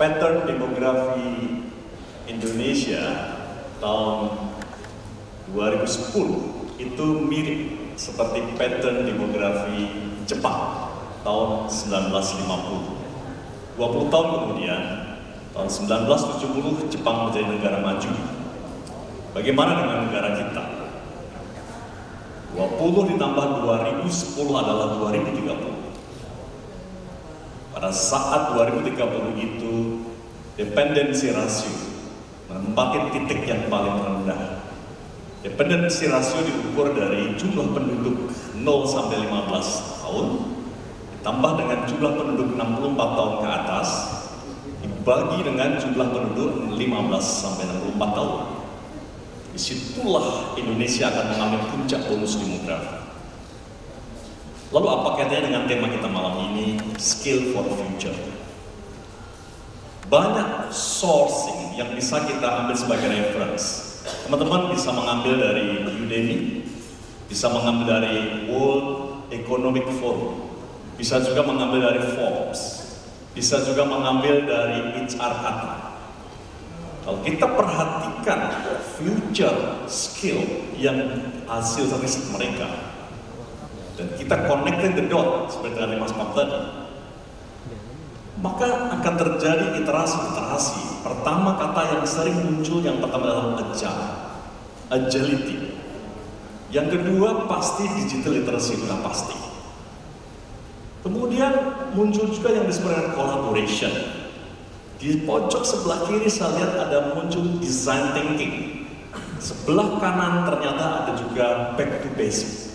pattern demografi Indonesia tahun 2010 itu mirip seperti pattern demografi Jepang tahun 1950. 20 tahun kemudian, tahun 1970 Jepang menjadi negara maju. Bagaimana dengan negara kita? 20 ditambah 2010 adalah 2030. Pada saat 2030 itu, dependensi rasio menempati titik yang paling rendah. Dependensi rasio diukur dari jumlah penduduk 0 sampai 15 tahun, ditambah dengan jumlah penduduk 64 tahun ke atas, dibagi dengan jumlah penduduk 15 sampai 64 tahun. Disitulah Indonesia akan mengalami puncak bonus demografi. Lalu apa kaitannya dengan tema kita malam ini, Skill for Future? Banyak sourcing yang bisa kita ambil sebagai reference. Teman-teman bisa mengambil dari Udemy, bisa mengambil dari World Economic Forum, bisa juga mengambil dari Forbes, bisa juga mengambil dari HR Kata. Kalau kita perhatikan future skill yang hasil riset mereka, dan kita connecting the dot seperti dari Mas Pam tadi, maka akan terjadi iterasi-iterasi. Pertama, kata yang sering muncul yang pertama adalah agility. Yang kedua pasti digital literacy, sudah pasti. Kemudian muncul juga yang disebut dengan collaboration. Di pojok sebelah kiri saya lihat ada muncul design thinking. Sebelah kanan ternyata ada juga back to basic.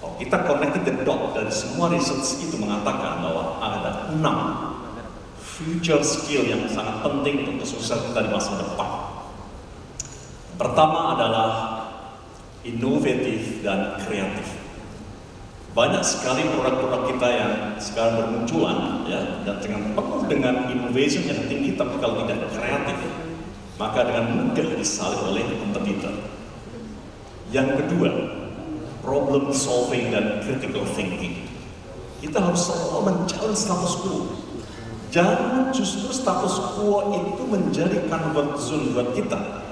Kalau kita connected the dot dari semua research itu mengatakan bahwa ada 6 future skill yang sangat penting untuk kesuksesan kita di masa depan. Pertama adalah inovatif dan kreatif. Banyak sekali produk-produk kita yang sekarang bermunculan, ya, dan penuh dengan innovation yang tinggi, tapi kalau tidak kreatif, maka dengan mudah disalib oleh kompetitor. Yang kedua, problem solving dan critical thinking. Kita harus selalu men-challenge status quo. Jangan justru status quo itu menjadi comfort zone buat kita.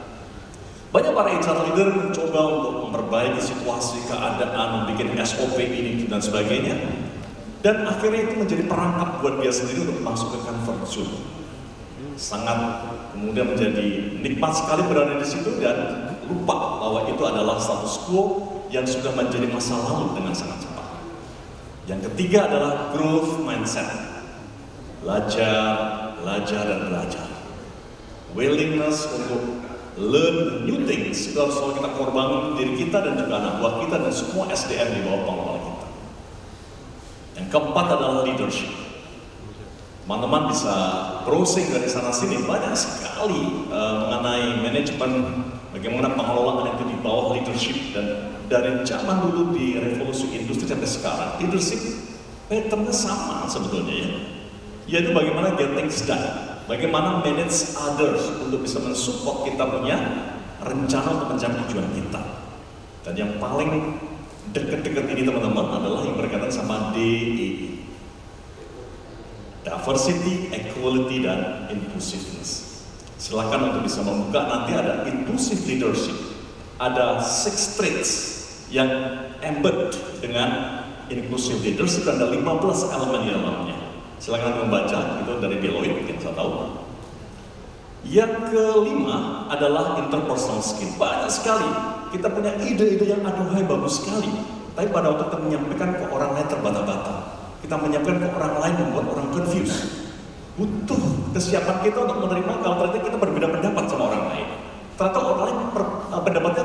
Banyak para HR leader mencoba untuk memperbaiki situasi, keadaan, membuat SOP ini dan sebagainya. Dan akhirnya itu menjadi perangkap buat dia sendiri untuk masuk ke comfort zone. Sangat kemudian menjadi nikmat sekali berada di situ dan lupa bahwa itu adalah status quo yang sudah menjadi masa lalu dengan sangat cepat. Yang ketiga adalah growth mindset. Belajar, dan belajar. Willingness untuk learn new things, itu harus selalu kita korbankan diri kita dan juga anak buah kita dan semua SDM di bawah pengelola kita. Yang keempat adalah leadership. Teman-teman bisa browsing dari sana sini, banyak sekali mengenai manajemen, bagaimana pengelolaan itu di bawah leadership, dan dari zaman dulu di revolusi industri sampai sekarang, leadership patternnya sama sebetulnya ya. Yaitu bagaimana get things done, bagaimana manage others untuk bisa mensupport kita punya rencana untuk mencapai tujuan kita. Dan yang paling dekat-dekat ini teman-teman adalah yang berkaitan sama DEI. Diversity, Equality, dan Inclusiveness. Silakan untuk bisa membuka, nanti ada Inclusive Leadership. Ada 6 traits yang embed dengan Inclusive Leadership dan ada 15 elemen di dalamnya. Silakan membaca, itu dari Deloitte, mungkin saya tahu. Yang kelima adalah interpersonal skill. Banyak sekali kita punya ide-ide yang aduhai bagus sekali, tapi pada waktu kita menyampaikan ke orang lain terbata-bata. Kita menyampaikan ke orang lain membuat orang confused. Butuh kesiapan kita untuk menerima kalau ternyata kita berbeda pendapat sama orang lain. Ternyata orang lain pendapatnya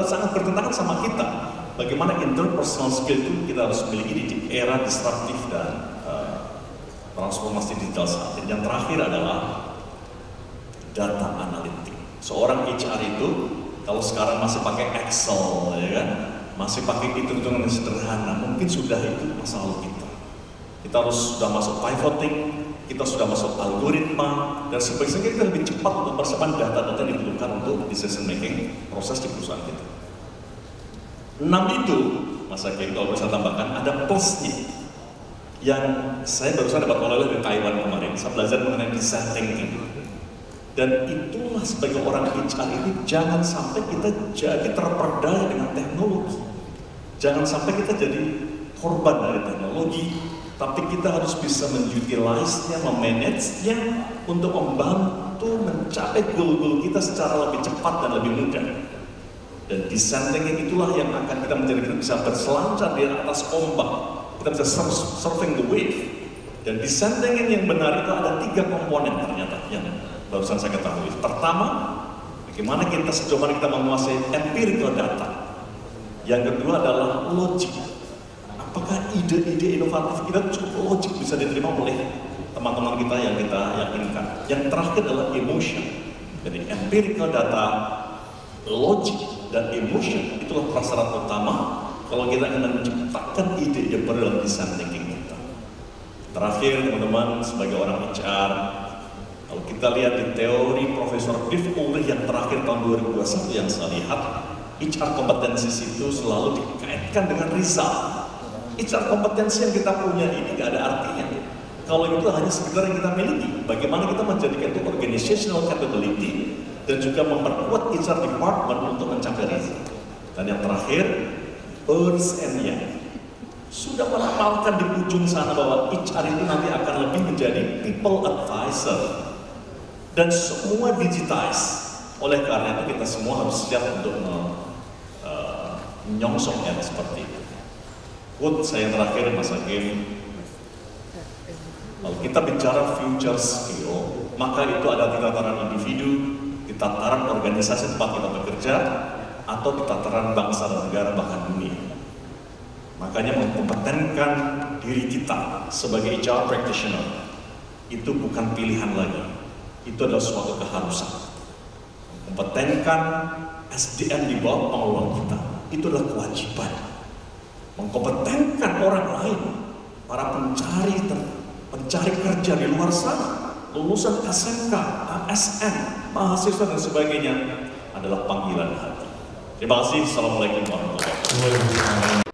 sangat bertentangan sama kita. Bagaimana interpersonal skill itu kita harus miliki di era disruptif dan transformasi digital saat ini. Yang terakhir adalah data analitik. Seorang HR itu kalau sekarang masih pakai Excel, ya kan, masih pakai hitung-hitungan yang sederhana, mungkin sudah itu masa lalu kita. Kita harus sudah masuk pivoting, kita sudah masuk algoritma, dan sebagainya kita lebih cepat untuk persiapan data-data yang dibutuhkan untuk decision making proses di perusahaan kita. 6 itu, Mas Hakim, kalau bisa tambahkan, ada plusnya. yang saya barusan dapat oleh dari Taiwan kemarin. Saya belajar mengenai design thinking. Dan itulah sebagai orang HR ini, jangan sampai kita jadi terperdaya dengan teknologi. Jangan sampai kita jadi korban dari teknologi, tapi kita harus bisa men-utilize-nya, memanage-nya untuk membantu mencapai goal-goal kita secara lebih cepat dan lebih mudah. Dan design thinking itulah yang akan kita menjadikan bisa berselancar di atas ombak. Kita bisa surfing the wave. Dan design thinking yang benar itu ada 3 komponen ternyata yang barusan saya ketahui. Pertama, bagaimana kita sejauh mana kita menguasai empirical data. Yang kedua adalah logic. Apakah ide-ide inovatif kita cukup logik bisa diterima oleh teman-teman kita yang kita yakinkan. Yang terakhir adalah emotion. Jadi empirical data, logic, dan emotion itulah prasyarat utama kalau kita ingin menciptakan ide yang baru dalam design thinking kita. Terakhir teman-teman, sebagai orang HR, kalau kita lihat di teori Profesor Cliff Ulrich yang terakhir tahun 2021 yang saya lihat, HR competencies itu selalu dikaitkan dengan result. HR kompetensi yang kita punya ini gak ada artinya kalau itu hanya sekedar yang kita miliki. Bagaimana kita menjadikan itu organizational capability dan juga memperkuat HR department untuk mencapai result. Dan yang terakhir, Ernst & Young sudah meramalkan di ujung sana bahwa HR itu nanti akan lebih menjadi people advisor dan semua digitize. Oleh karena itu kita semua harus siap untuk menyongsongnya seperti itu. Quote saya yang terakhir, Mas Hakim, kalau kita bicara future skill, maka itu ada di tataran individu, di tataran organisasi tempat kita bekerja, atau di tataran bangsa dan negara bahkan dunia. Makanya mengkompetenkan diri kita sebagai HR practitioner itu bukan pilihan lagi, itu adalah suatu keharusan. Mengkompetenkan SDM di bawah pengelola kita, itu adalah kewajiban. Mengkompetenkan orang lain, para pencari kerja di luar sana, lulusan SMK, ASN, mahasiswa dan sebagainya adalah panggilan hati. Terima kasih. Assalamualaikum warahmatullahi wabarakatuh.